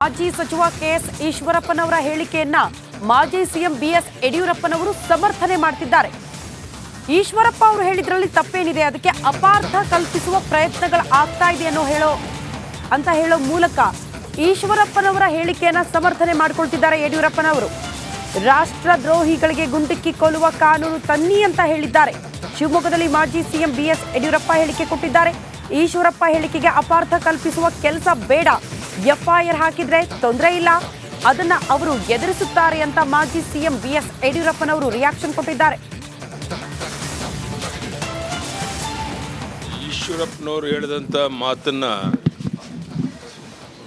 ಮಾಜಿ ಸಚಿವ ಕೆಎಸ್ ಈಶ್ವರಪ್ಪನವರ ಹೇಳಿಕೆಯನ್ನ ಮಾಜಿ ಸಿಎಂ ಬಿಎಸ್ ಯಡಿಯೂರಪ್ಪನವರು ಸಮರ್ಥನೆ ಮಾಡ್ತಿದ್ದಾರೆ. ಈಶ್ವರಪ್ಪ ಅವರು ಹೇಳಿದ್ರಲ್ಲಿ ತಪ್ಪೇನಿದೆ, ಅದಕ್ಕೆ ಅಪಾರ್ಥ ಕಲ್ಪಿಸುವ ಪ್ರಯತ್ನಗಳು ಆಗ್ತಾ ಇದೆ ಅಂತ ಹೇಳೋ ಮೂಲಕ ಈಶ್ವರಪ್ಪನವರ ಹೇಳಿಕೆಯನ್ನ ಸಮರ್ಥನೆ ಮಾಡಿಕೊಳ್ತಿದ್ದಾರೆ ಯಡಿಯೂರಪ್ಪನವರು. ರಾಷ್ಟ್ರದ್ರೋಹಿಗಳಿಗೆ ಗುಂಡಿಕ್ಕಿ ಕೊಲ್ಲುವ ಕಾನೂನು ತನ್ನಿ ಅಂತ ಹೇಳಿದ್ದಾರೆ. ಶಿವಮೊಗ್ಗದಲ್ಲಿ ಮಾಜಿ ಸಿಎಂ ಬಿಎಸ್ ಯಡಿಯೂರಪ್ಪ ಹೇಳಿಕೆ ಕೊಟ್ಟಿದ್ದಾರೆ. ಈಶ್ವರಪ್ಪ ಹೇಳಿಕೆಗೆ ಅಪಾರ್ಥ ಕಲ್ಪಿಸುವ ಕೆಲಸ ಬೇಡ, ಎಫ್ಐಆರ್ ಹಾಕಿದ್ರೆ ತೊಂದರೆ ಇಲ್ಲ, ಅದನ್ನ ಅವರು ಎದುರಿಸುತ್ತಾರೆ ಅಂತ ಮಾಜಿ ಸಿಎಂ ಬಿಎಸ್ ಯಡಿಯೂರಪ್ಪನವರು ರಿಯಾಕ್ಷನ್ ಕೊಟ್ಟಿದ್ದಾರೆ. ಈಶ್ವರಪ್ಪನವರು ಹೇಳಿದಂಥ ಮಾತನ್ನ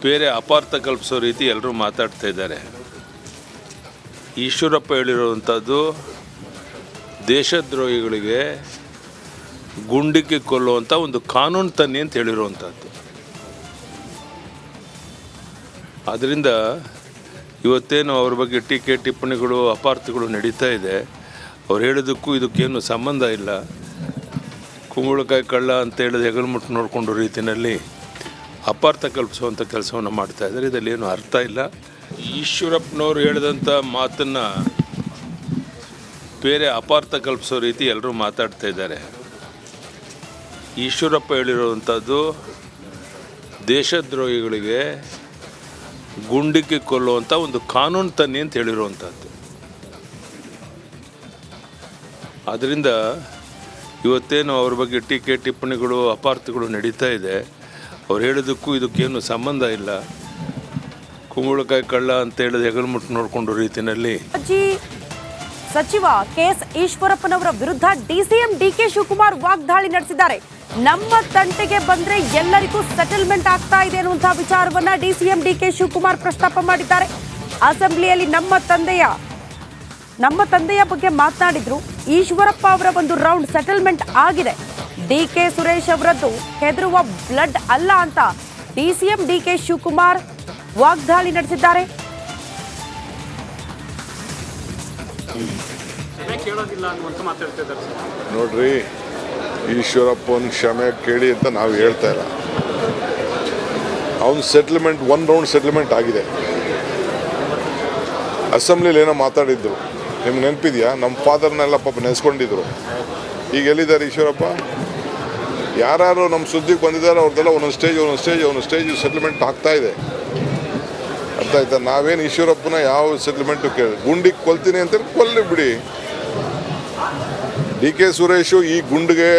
ಬೇರೆ ಅಪಾರ್ಥ ಕಲ್ಪಿಸೋ ರೀತಿ ಎಲ್ಲರೂ ಮಾತಾಡ್ತಾ ಇದ್ದಾರೆ. ಈಶ್ವರಪ್ಪ ಹೇಳಿರುವಂಥದ್ದು ದೇಶದ್ರೋಹಿಗಳಿಗೆ ಗುಂಡಿಕ್ಕಿ ಕೊಲ್ಲುವಂಥ ಒಂದು ಕಾನೂನು ತನ್ನಿ ಅಂತ ಹೇಳಿರುವಂಥದ್ದು. ಆದ್ದರಿಂದ ಇವತ್ತೇನು ಅವ್ರ ಬಗ್ಗೆ ಟೀಕೆ ಟಿಪ್ಪಣಿಗಳು ಅಪಾರ್ಥಗಳು ನಡೀತಾ ಇದೆ. ಅವ್ರು ಹೇಳಿದ್ದಕ್ಕೂ ಇದಕ್ಕೇನು ಸಂಬಂಧ ಇಲ್ಲ. ಕುಂಬಳಕಾಯಿ ಕಳ್ಳ ಅಂತ ಹೇಳಿದ ಹೆಗಲ್ಮುಟ್ಟು ನೋಡಿಕೊಂಡು ರೀತಿಯಲ್ಲಿ ಅಪಾರ್ಥ ಕಲ್ಪಿಸುವಂಥ ಕೆಲಸವನ್ನು ಮಾಡ್ತಾ ಇದ್ದಾರೆ. ಇದರಲ್ಲಿ ಏನು ಅರ್ಥ ಇಲ್ಲ. ಈಶ್ವರಪ್ಪನವರು ಹೇಳಿದಂಥ ಮಾತನ್ನು ಬೇರೆ ಅಪಾರ್ಥ ಕಲ್ಪಿಸೋ ರೀತಿ ಎಲ್ಲರೂ ಮಾತಾಡ್ತಾ ಇದ್ದಾರೆ. ಈಶ್ವರಪ್ಪ ಹೇಳಿರುವಂಥದ್ದು ದೇಶದ್ರೋಹಿಗಳಿಗೆ ಗುಂಡಿಕ್ಕಿ ಕೊಲ್ಲುವಂಥ ಒಂದು ಕಾನೂನು ತನ್ನಿ ಅಂತ ಹೇಳಿರುವಂಥದ್ದು. ಆದ್ದರಿಂದ ಇವತ್ತೇನು ಅವ್ರ ಬಗ್ಗೆ ಟೀಕೆ ಟಿಪ್ಪಣಿಗಳು ಅಪಾರ್ಥಗಳು ನಡೀತಾ ಇದೆ. ಅವ್ರು ಹೇಳಿದ್ದಕ್ಕೂ ಇದಕ್ಕೇನು ಸಂಬಂಧ ಇಲ್ಲ. ಕುಂಬಳಕಾಯಿ ಕಳ್ಳ ಅಂತ ಹೇಳಿದ ಹೆಗಲ್ಮುಟ್ಟು ನೋಡಿಕೊಂಡು ರೀತಿಯಲ್ಲಿ ಮಾಜಿ ಸಚಿವ ಕೆಎಸ್ ಈಶ್ವರಪ್ಪನವರ ವಿರುದ್ಧ ಡಿಸಿಎಂ ಡಿಕೆ ಶಿವಕುಮಾರ್ ವಾಗ್ದಾಳಿ ನಡೆಸಿದ್ದಾರೆ. ನಮ್ಮ ತಂಟೆಗೆ ಬಂದ್ರೆ ಎಲ್ಲರಿಗೂ ಸೆಟಲ್ಮೆಂಟ್ ಆಗ್ತಾ ಇದೆ ಅನ್ನುವಂತಹ ವಿಚಾರವನ್ನ ಡಿಸಿಎಂ ಡಿಕೆ ಶಿವಕುಮಾರ್ ಪ್ರಸ್ತಾಪ ಮಾಡಿದ್ದಾರೆ. ಅಸೆಂಬ್ಲಿಯಲ್ಲಿ ನಮ್ಮ ತಂದೆಯ ಬಗ್ಗೆ ಮಾತನಾಡಿದ್ರು. ಈಶ್ವರಪ್ಪ ಅವರ ಒಂದು ರೌಂಡ್ ಸೆಟಲ್ಮೆಂಟ್ ಆಗಿದೆ. ಡಿಕೆ ಸುರೇಶ್ ಅವರದ್ದು ಹೆದರುವ ಬ್ಲಡ್ ಅಲ್ಲ ಅಂತ ಡಿಸಿಎಂ ಡಿಕೆ ಶಿವಕುಮಾರ್ ವಾಗ್ದಾಳಿ ನಡೆಸಿದ್ದಾರೆ. ನೋಡ್ರಿ, ಈಶ್ವರಪ್ಪನ ಕ್ಷಮೆ ಕೇಳಿ ಅಂತ ನಾವು ಹೇಳ್ತಾ ಇಲ್ಲ. ಅವನು ಸೆಟ್ಲ್ಮೆಂಟ್ ಒನ್ ರೌಂಡ್ ಸೆಟ್ಲ್ಮೆಂಟ್ ಆಗಿದೆ. ಅಸೆಂಬ್ಲಿಲಿ ಏನೋ ಮಾತಾಡಿದ್ರು, ನಿಮ್ಗೆ ನೆನಪಿದೆಯಾ? ನಮ್ಮ ಫಾದರ್ನೆಲ್ಲ ಪಾಪ ನೆನೆಸ್ಕೊಂಡಿದ್ರು. ಈಗ ಎಲ್ಲಿದ್ದಾರೆ ಈಶ್ವರಪ್ಪ? ಯಾರು ನಮ್ಮ ಸುದ್ದಿಗೆ ಬಂದಿದ್ದಾರೆ ಅವ್ರದ್ದೆಲ್ಲ ಒಂದೊಂದು ಸ್ಟೇಜ್ ಸೆಟ್ಲ್ಮೆಂಟ್ ಆಗ್ತಾ ಇದೆ. ಅರ್ಥ ಆಯ್ತಾ? ನಾವೇನು ಈಶ್ವರಪ್ಪನ ಯಾವ ಸೆಟ್ಲ್ಮೆಂಟು ಗುಂಡಿಗೆ ಕೊಲ್ತೀನಿ ಅಂತೇಳಿ ಕೊಲ್ಲಿ ಬಿಡಿ. ಡಿ ಕೆ ಸುರೇಶು ಈ ಗುಂಡಿಗೆ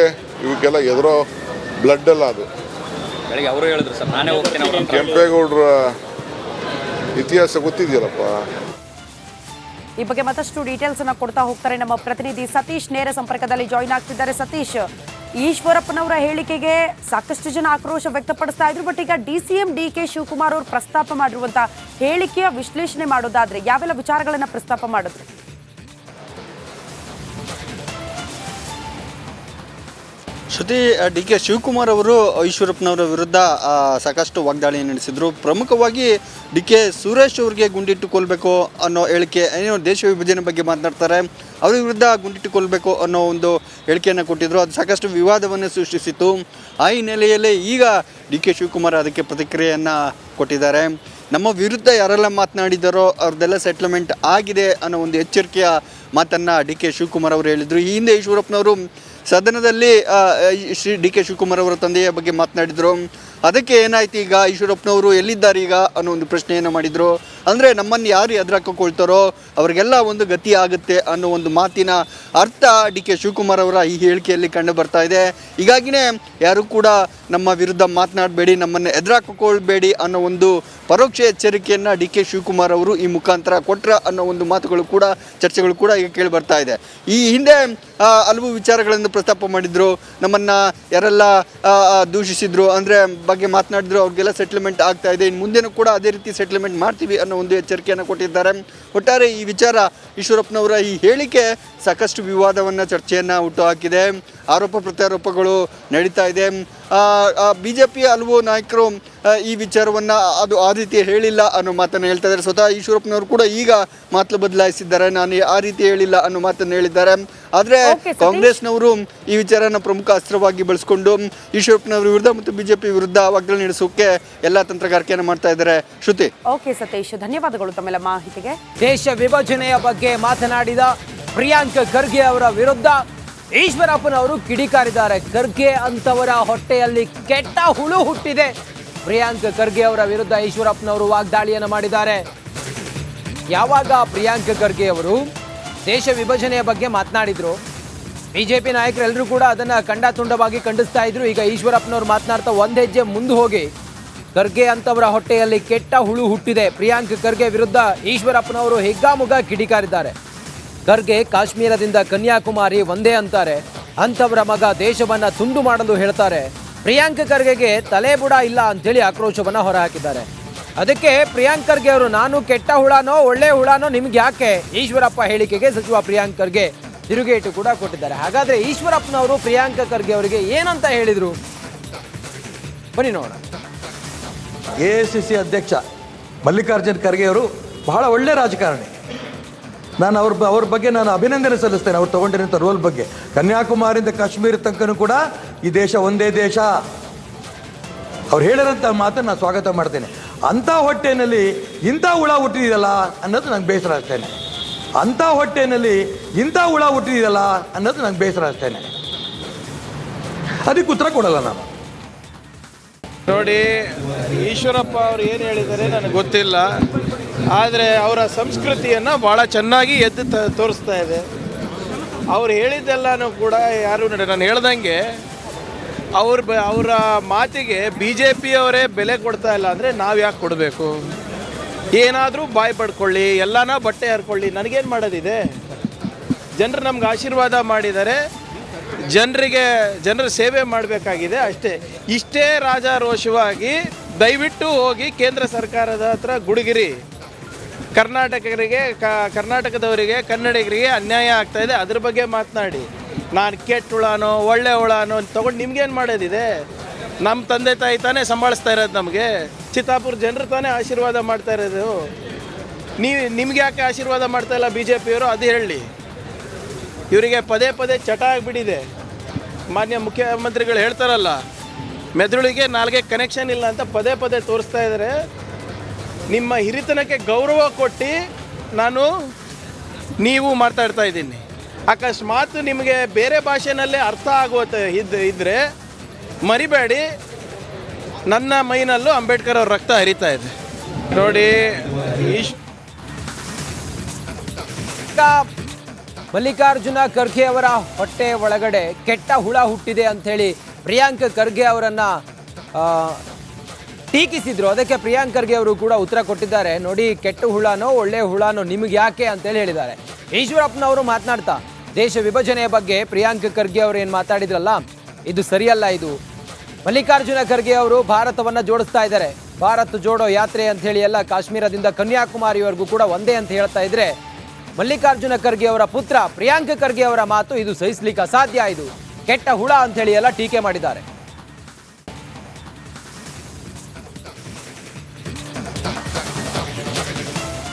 ಇವಕ್ಕೆಲ್ಲ ಎದುರೋ ಬ್ಲಡ್ ಅಲ್ಲ. ಅದು ಕೆಂಪೇಗೌಡರ ಇತಿಹಾಸ ಗೊತ್ತಿದೆಯಲ್ಲಪ್ಪ. ಈ ಬಗ್ಗೆ ಮತ್ತಷ್ಟು ಡೀಟೇಲ್ಸ್ ಅನ್ನ ಕೊಡ್ತಾ ಹೋಗ್ತಾರೆ ನಮ್ಮ ಪ್ರತಿನಿಧಿ ಸತೀಶ್. ನೇರ ಸಂಪರ್ಕದಲ್ಲಿ ಜಾಯಿನ್ ಆಗ್ತಿದ್ದಾರೆ. ಸತೀಶ್, ಈಶ್ವರಪ್ಪನವರ ಹೇಳಿಕೆಗೆ ಸಾಕಷ್ಟು ಜನ ಆಕ್ರೋಶ ವ್ಯಕ್ತಪಡಿಸ್ತಾ ಇದ್ರು. ಬಟ್ ಈಗ ಡಿಸಿಎಂ ಡಿಕೆ ಶಿವಕುಮಾರ್ ಅವರು ಪ್ರಸ್ತಾಪ ಮಾಡಿರುವಂತಹ ಹೇಳಿಕೆಯ ವಿಶ್ಲೇಷಣೆ ಮಾಡೋದಾದ್ರೆ ಯಾವೆಲ್ಲ ವಿಚಾರಗಳನ್ನ ಪ್ರಸ್ತಾಪ ಮಾಡಿದ್ರು? ಶ್ರುತಿ, ಡಿ ಕೆ ಶಿವಕುಮಾರ್ ಅವರು ಈಶ್ವರಪ್ಪನವರ ವಿರುದ್ಧ ಸಾಕಷ್ಟು ವಾಗ್ದಾಳಿ ನಡೆಸಿದರು. ಪ್ರಮುಖವಾಗಿ ಡಿ ಕೆ ಸುರೇಶ್ ಅವರಿಗೆ ಗುಂಡಿಟ್ಟು ಕೊಲ್ಲಬೇಕು ಅನ್ನೋ ಹೇಳಿಕೆ, ಏನೋ ದೇಶ ವಿಭಜನೆ ಬಗ್ಗೆ ಮಾತನಾಡ್ತಾರೆ, ಅವ್ರ ವಿರುದ್ಧ ಗುಂಡಿಟ್ಟು ಕೊಲ್ಲಬೇಕು ಅನ್ನೋ ಒಂದು ಹೇಳಿಕೆಯನ್ನು ಕೊಟ್ಟಿದ್ದರು. ಅದು ಸಾಕಷ್ಟು ವಿವಾದವನ್ನು ಸೃಷ್ಟಿಸಿತ್ತು. ಆ ಹಿನ್ನೆಲೆಯಲ್ಲಿ ಈಗ ಡಿ ಕೆ ಶಿವಕುಮಾರ್ ಅದಕ್ಕೆ ಪ್ರತಿಕ್ರಿಯೆಯನ್ನು ಕೊಟ್ಟಿದ್ದಾರೆ. ನಮ್ಮ ವಿರುದ್ಧ ಯಾರೆಲ್ಲ ಮಾತನಾಡಿದಾರೋ ಅವ್ರದ್ದೆಲ್ಲ ಸೆಟ್ಲ್ಮೆಂಟ್ ಆಗಿದೆ ಅನ್ನೋ ಒಂದು ಎಚ್ಚರಿಕೆಯ ಮಾತನ್ನು ಡಿ ಕೆ ಶಿವಕುಮಾರ್ ಅವರು ಹೇಳಿದರು. ಈ ಹಿಂದೆ ಈಶ್ವರಪ್ಪನವರು ಸದನದಲ್ಲಿ ಶ್ರೀ ಡಿ ಕೆ ಶಿವಕುಮಾರ್ ಅವರ ತಂದೆಯ ಬಗ್ಗೆ ಮಾತನಾಡಿದರು. ಅದಕ್ಕೆ ಏನಾಯ್ತು, ಈಗ ಈಶ್ವರಪ್ಪನವರು ಎಲ್ಲಿದ್ದಾರೆ ಈಗ ಅನ್ನೋ ಒಂದು ಪ್ರಶ್ನೆಯನ್ನು ಮಾಡಿದರು. ಅಂದರೆ ನಮ್ಮನ್ನು ಯಾರು ಎದುರಾಕೊಳ್ತಾರೋ ಅವರಿಗೆಲ್ಲ ಒಂದು ಗತಿ ಆಗುತ್ತೆ ಅನ್ನೋ ಒಂದು ಮಾತಿನ ಅರ್ಥ ಡಿ ಕೆ ಶಿವಕುಮಾರ್ ಅವರ ಈ ಹೇಳಿಕೆಯಲ್ಲಿ ಕಂಡು ಬರ್ತಾ ಇದೆ. ಹೀಗಾಗಿಯೇ ಯಾರು ಕೂಡ ನಮ್ಮ ವಿರುದ್ಧ ಮಾತನಾಡಬೇಡಿ, ನಮ್ಮನ್ನು ಎದುರಾಕೊಳ್ಬೇಡಿ ಅನ್ನೋ ಒಂದು ಪರೋಕ್ಷ ಎಚ್ಚರಿಕೆಯನ್ನು ಡಿ ಕೆ ಶಿವಕುಮಾರ್ ಅವರು ಈ ಮುಖಾಂತರ ಕೊಟ್ರ ಅನ್ನೋ ಒಂದು ಮಾತುಗಳು ಕೂಡ, ಚರ್ಚೆಗಳು ಕೂಡ ಈಗ ಕೇಳಿ ಬರ್ತಾ ಇದೆ. ಈ ಹಿಂದೆ ಹಲವು ವಿಚಾರಗಳನ್ನು ಪ್ರಸ್ತಾಪ ಮಾಡಿದ್ರು. ನಮ್ಮನ್ನು ಯಾರೆಲ್ಲ ದೂಷಿಸಿದ್ರು ಅಂದರೆ ಬಗ್ಗೆ ಮಾತನಾಡಿದ್ರು, ಅವ್ರಿಗೆಲ್ಲ ಸೆಟ್ಲ್ಮೆಂಟ್ ಆಗ್ತಾ ಇದೆ, ಇನ್ನು ಮುಂದೆನೂ ಕೂಡ ಅದೇ ರೀತಿ ಸೆಟ್ಲ್ಮೆಂಟ್ ಮಾಡ್ತೀವಿ ಅನ್ನೋ ಒಂದು ಎಚ್ಚರಿಕೆಯನ್ನು ಕೊಟ್ಟಿದ್ದಾರೆ. ಒಟ್ಟಾರೆ ಈ ವಿಚಾರ, ಈಶ್ವರಪ್ಪನವರ ಈ ಹೇಳಿಕೆ ಸಾಕಷ್ಟು ವಿವಾದವನ್ನು, ಚರ್ಚೆಯನ್ನು ಹುಟ್ಟುಹಾಕಿದೆ. ಆರೋಪ ಪ್ರತ್ಯಾರೋಪಗಳು ನಡೀತಾ ಇದೆ. BJP ಹಲವು ನಾಯಕರು ಈ ವಿಚಾರವನ್ನು ಅದು ಆ ರೀತಿ ಹೇಳಿಲ್ಲ ಅನ್ನೋ ಮಾತನ್ನು ಹೇಳ್ತಾ ಇದ್ದಾರೆ. ಸ್ವತಃ ಈಶ್ವರಪ್ಪನವರು ಕೂಡ ಈಗ ಮಾತು ಬದಲಾಯಿಸಿದ್ದಾರೆ. ನಾನು ಆ ರೀತಿ ಹೇಳಿಲ್ಲ ಅನ್ನೋ ಮಾತನ್ನು ಹೇಳಿದ್ದಾರೆ. ಆದರೆ ಕಾಂಗ್ರೆಸ್ನವರು ಈ ವಿಚಾರನ ಪ್ರಮುಖ ಅಸ್ತ್ರವಾಗಿ ಬಳಸಿಕೊಂಡು ಈಶ್ವರಪ್ಪನವರ ವಿರುದ್ಧ ಮತ್ತು BJP ವಿರುದ್ಧ ವಾಗ್ದಾಳಿ ನಡೆಸೋಕೆ ಎಲ್ಲ ತಂತ್ರಗಾರಿಕೆಯನ್ನು ಮಾಡ್ತಾ ಇದ್ದಾರೆ. ಶ್ರುತಿ. ಓಕೆ ಸತೀಶ್, ಧನ್ಯವಾದಗಳು ತಮ್ಮೆಲ್ಲ ಮಾಹಿತಿಗೆ. ದೇಶ ವಿಭಜನೆಯ ಬಗ್ಗೆ ಮಾತನಾಡಿದ ಪ್ರಿಯಾಂಕ್ ಖರ್ಗೆ ಅವರ ವಿರುದ್ಧ ಈಶ್ವರಪ್ಪನವರು ಕಿಡಿಕಾರಿದ್ದಾರೆ. ಖರ್ಗೆ ಅಂತವರ ಹೊಟ್ಟೆಯಲ್ಲಿ ಕೆಟ್ಟ ಹುಳು ಹುಟ್ಟಿದೆ. ಪ್ರಿಯಾಂಕ್ ಖರ್ಗೆ ಅವರ ವಿರುದ್ಧ ಈಶ್ವರಪ್ಪನವರು ವಾಗ್ದಾಳಿಯನ್ನು ಮಾಡಿದ್ದಾರೆ. ಯಾವಾಗ ಪ್ರಿಯಾಂಕ್ ಖರ್ಗೆ ಅವರು ದೇಶ ವಿಭಜನೆಯ ಬಗ್ಗೆ ಮಾತನಾಡಿದ್ರು, BJP ನಾಯಕರೆಲ್ಲರೂ ಕೂಡ ಅದನ್ನು ಖಂಡಾತುಂಡವಾಗಿ ಖಂಡಿಸ್ತಾ ಇದ್ರು. ಈಗ ಈಶ್ವರಪ್ಪನವರು ಮಾತನಾಡ್ತಾ ಒಂದು ಹೆಜ್ಜೆ ಮುಂದೆ ಹೋಗಿ ಖರ್ಗೆ ಅಂತವರ ಹೊಟ್ಟೆಯಲ್ಲಿ ಕೆಟ್ಟ ಹುಳು ಹುಟ್ಟಿದೆ, ಪ್ರಿಯಾಂಕ್ ಖರ್ಗೆ ವಿರುದ್ಧ ಈಶ್ವರಪ್ಪನವರು ಹಿಗ್ಗಾಮುಗ್ಗಾ ಕಿಡಿಕಾರಿದ್ದಾರೆ. ಖರ್ಗೆ ಕಾಶ್ಮೀರದಿಂದ ಕನ್ಯಾಕುಮಾರಿ ಒಂದೇ ಅಂತಾರೆ. ಅಂಥವರ ಮಗ ದೇಶವನ್ನ ತುಂಡು ಮಾಡಲು ಹೇಳ್ತಾರೆ. ಪ್ರಿಯಾಂಕ್ ಖರ್ಗೆಗೆ ತಲೆ ಬುಡ ಇಲ್ಲ ಅಂತೇಳಿ ಆಕ್ರೋಶವನ್ನ ಹೊರಹಾಕಿದ್ದಾರೆ. ಅದಕ್ಕೆ ಪ್ರಿಯಾಂಕ್ ಖರ್ಗೆ ಅವರು ನಾನು ಕೆಟ್ಟ ಹುಳನೋ ಒಳ್ಳೆ ಹುಳನೋ ನಿಮ್ಗೆ ಯಾಕೆ, ಈಶ್ವರಪ್ಪ ಹೇಳಿಕೆಗೆ ಸಚಿವ ಪ್ರಿಯಾಂಕ್ ಖರ್ಗೆ ತಿರುಗೇಟು ಕೂಡ ಕೊಟ್ಟಿದ್ದಾರೆ. ಹಾಗಾದ್ರೆ ಈಶ್ವರಪ್ಪನವರು ಪ್ರಿಯಾಂಕ್ ಖರ್ಗೆ ಅವರಿಗೆ ಏನಂತ ಹೇಳಿದ್ರು, ಬನ್ನಿ ನೋಡೋಣ. AICC ಅಧ್ಯಕ್ಷ ಮಲ್ಲಿಕಾರ್ಜುನ್ ಖರ್ಗೆ ಅವರು ಬಹಳ ಒಳ್ಳೆ ರಾಜಕಾರಣಿ. ನಾನು ಅವ್ರ ಬಗ್ಗೆ ನಾನು ಅಭಿನಂದನೆ ಸಲ್ಲಿಸ್ತೇನೆ. ಅವ್ರು ತೊಗೊಂಡಿರೋಂಥ ರೋಲ್ ಬಗ್ಗೆ. ಕನ್ಯಾಕುಮಾರಿಯಿಂದ ಕಾಶ್ಮೀರ ತನಕನೂ ಕೂಡ ಈ ದೇಶ ಒಂದೇ ದೇಶ, ಅವ್ರು ಹೇಳಿರೋಂಥ ಮಾತನ್ನು ನಾನು ಸ್ವಾಗತ ಮಾಡ್ತೇನೆ. ಅಂಥ ಹೊಟ್ಟೆನಲ್ಲಿ ಇಂಥ ಹುಳ ಹುಟ್ಟಿದೆಯಲ್ಲ ಅನ್ನೋದು ನಂಗೆ ಬೇಸರ ಆಗ್ತೇನೆ. ಅಂಥ ಹೊಟ್ಟೆನಲ್ಲಿ ಇಂಥ ಹುಳ ಹುಟ್ಟಿದೆಯಲ್ಲ ಅನ್ನೋದು ನಂಗೆ ಬೇಸರ ಆಗ್ತೇನೆ. ಅದಕ್ಕೆ ಉತ್ತರ ಕೊಡಲ್ಲ ನಾನು. ನೋಡಿ, ಈಶ್ವರಪ್ಪ ಅವರು ಏನು ಹೇಳಿದ್ದಾರೆ ನನಗೆ ಗೊತ್ತಿಲ್ಲ. ಆದರೆ ಅವರ ಸಂಸ್ಕೃತಿಯನ್ನು ಭಾಳ ಚೆನ್ನಾಗಿ ಎದ್ದು ತೋರಿಸ್ತಾ ಇದೆ. ಅವ್ರು ಹೇಳಿದ್ದೆಲ್ಲನೂ ಕೂಡ ಯಾರು ನಾನು ಹೇಳ್ದಂಗೆ ಅವರ ಮಾತಿಗೆ BJP ಅವರೇ ಬೆಲೆ ಕೊಡ್ತಾ ಇಲ್ಲ ಅಂದರೆ ನಾವು ಯಾಕೆ ಕೊಡಬೇಕು? ಏನಾದರೂ ಬಾಯಿ ಪಡ್ಕೊಳ್ಳಿ, ಎಲ್ಲನ ಬಟ್ಟೆ ಹರ್ಕೊಳ್ಳಿ, ನನಗೇನು ಮಾಡೋದಿದೆ? ಜನರು ನಮ್ಗೆ ಆಶೀರ್ವಾದ ಮಾಡಿದ್ದಾರೆ. ಜನರ ಸೇವೆ ಮಾಡಬೇಕಾಗಿದೆ ಅಷ್ಟೇ. ಇಷ್ಟೇ ರಾಜಾರೋಷವಾಗಿ ದಯವಿಟ್ಟು ಹೋಗಿ ಕೇಂದ್ರ ಸರ್ಕಾರದ ಹತ್ರ ಗುಡುಗಿರಿ. ಕರ್ನಾಟಕದವರಿಗೆ ಕನ್ನಡಿಗರಿಗೆ ಅನ್ಯಾಯ ಆಗ್ತಾಯಿದೆ, ಅದ್ರ ಬಗ್ಗೆ ಮಾತನಾಡಿ. ನಾನು ಕೆಟ್ಟ ಹುಳನೋ ಒಳ್ಳೆ ಹುಳನೋ ತೊಗೊಂಡು ನಿಮ್ಗೇನು ಮಾಡೋದಿದೆ? ನಮ್ಮ ತಂದೆ ತಾಯಿ ತಾನೇ ಸಂಭಾಳಿಸ್ತಾ ಇರೋದು ನಮಗೆ. ಚಿತ್ತಾಪುರ ಜನರು ತಾನೇ ಆಶೀರ್ವಾದ ಮಾಡ್ತಾ ಇರೋದು. ನಿಮ್ಗೆ ಯಾಕೆ ಆಶೀರ್ವಾದ ಮಾಡ್ತಾ ಇಲ್ಲ BJPಯವರು? ಅದು ಹೇಳಿ. ಇವರಿಗೆ ಪದೇ ಪದೇ ಚಟ ಆಗಿಬಿಟ್ಟಿದೆ. ಮಾನ್ಯ ಮುಖ್ಯಮಂತ್ರಿಗಳು ಹೇಳ್ತಾರಲ್ಲ, ಮೆದುಳಿಗೆ ನಾಲ್ಗೆ ಕನೆಕ್ಷನ್ ಇಲ್ಲ ಅಂತ ಪದೇ ಪದೇ ತೋರಿಸ್ತಾ ಇದ್ದಾರೆ. ನಿಮ್ಮ ಹಿರಿತನಕ್ಕೆ ಗೌರವ ಕೊಟ್ಟು ನೀವು ಮಾತಾಡ್ತಾ ಇದ್ದೀನಿ. ಅಕಸ್ಮಾತ್ ನಿಮಗೆ ಬೇರೆ ಭಾಷೆನಲ್ಲೇ ಅರ್ಥ ಆಗುವ ಇದ್ದರೆ ಮರಿಬೇಡಿ, ನನ್ನ ಮೈನಲ್ಲೂ ಅಂಬೇಡ್ಕರ್ ಅವ್ರ ರಕ್ತ ಹರಿತಾ ಇದೆ. ನೋಡಿ, ಮಲ್ಲಿಕಾರ್ಜುನ ಖರ್ಗೆ ಅವರ ಹೊಟ್ಟೆ ಒಳಗಡೆ ಕೆಟ್ಟ ಹುಳ ಹುಟ್ಟಿದೆ ಅಂಥೇಳಿ ಪ್ರಿಯಾಂಕ್ ಖರ್ಗೆ ಅವರನ್ನು ಟೀಕಿಸಿದ್ರು. ಅದಕ್ಕೆ ಪ್ರಿಯಾಂಕ್ ಖರ್ಗೆ ಅವರು ಕೂಡ ಉತ್ತರ ಕೊಟ್ಟಿದ್ದಾರೆ. ನೋಡಿ, ಕೆಟ್ಟ ಹುಳನೋ ಒಳ್ಳೆ ಹುಳನೋ ನಿಮಗೆ ಯಾಕೆ ಅಂತೇಳಿ ಹೇಳಿದ್ದಾರೆ. ಈಶ್ವರಪ್ಪನವರು ಮಾತನಾಡ್ತಾ ದೇಶ ವಿಭಜನೆಯ ಬಗ್ಗೆ ಪ್ರಿಯಾಂಕ್ ಖರ್ಗೆ ಅವರು ಏನು ಮಾತಾಡಿದ್ರಲ್ಲ, ಇದು ಸರಿಯಲ್ಲ. ಇದು ಮಲ್ಲಿಕಾರ್ಜುನ ಖರ್ಗೆ ಅವರು ಭಾರತವನ್ನು ಜೋಡಿಸ್ತಾ ಇದ್ದಾರೆ. ಭಾರತ್ ಜೋಡೋ ಯಾತ್ರೆ ಅಂತ ಹೇಳಿ ಎಲ್ಲ ಕಾಶ್ಮೀರದಿಂದ ಕನ್ಯಾಕುಮಾರಿವರೆಗೂ ಕೂಡ ಒಂದೇ ಅಂತ ಹೇಳ್ತಾ ಇದ್ರೆ, ಮಲ್ಲಿಕಾರ್ಜುನ ಖರ್ಗೆ ಅವರ ಪುತ್ರ ಪ್ರಿಯಾಂಕ್ ಖರ್ಗೆ ಅವರ ಮಾತು ಇದು ಸಹಿಸಲಿಕ್ಕೆ ಅಸಾಧ್ಯ, ಇದು ಕೆಟ್ಟ ಹುಳ ಅಂತ ಹೇಳಿ ಎಲ್ಲ ಟೀಕೆ ಮಾಡಿದ್ದಾರೆ.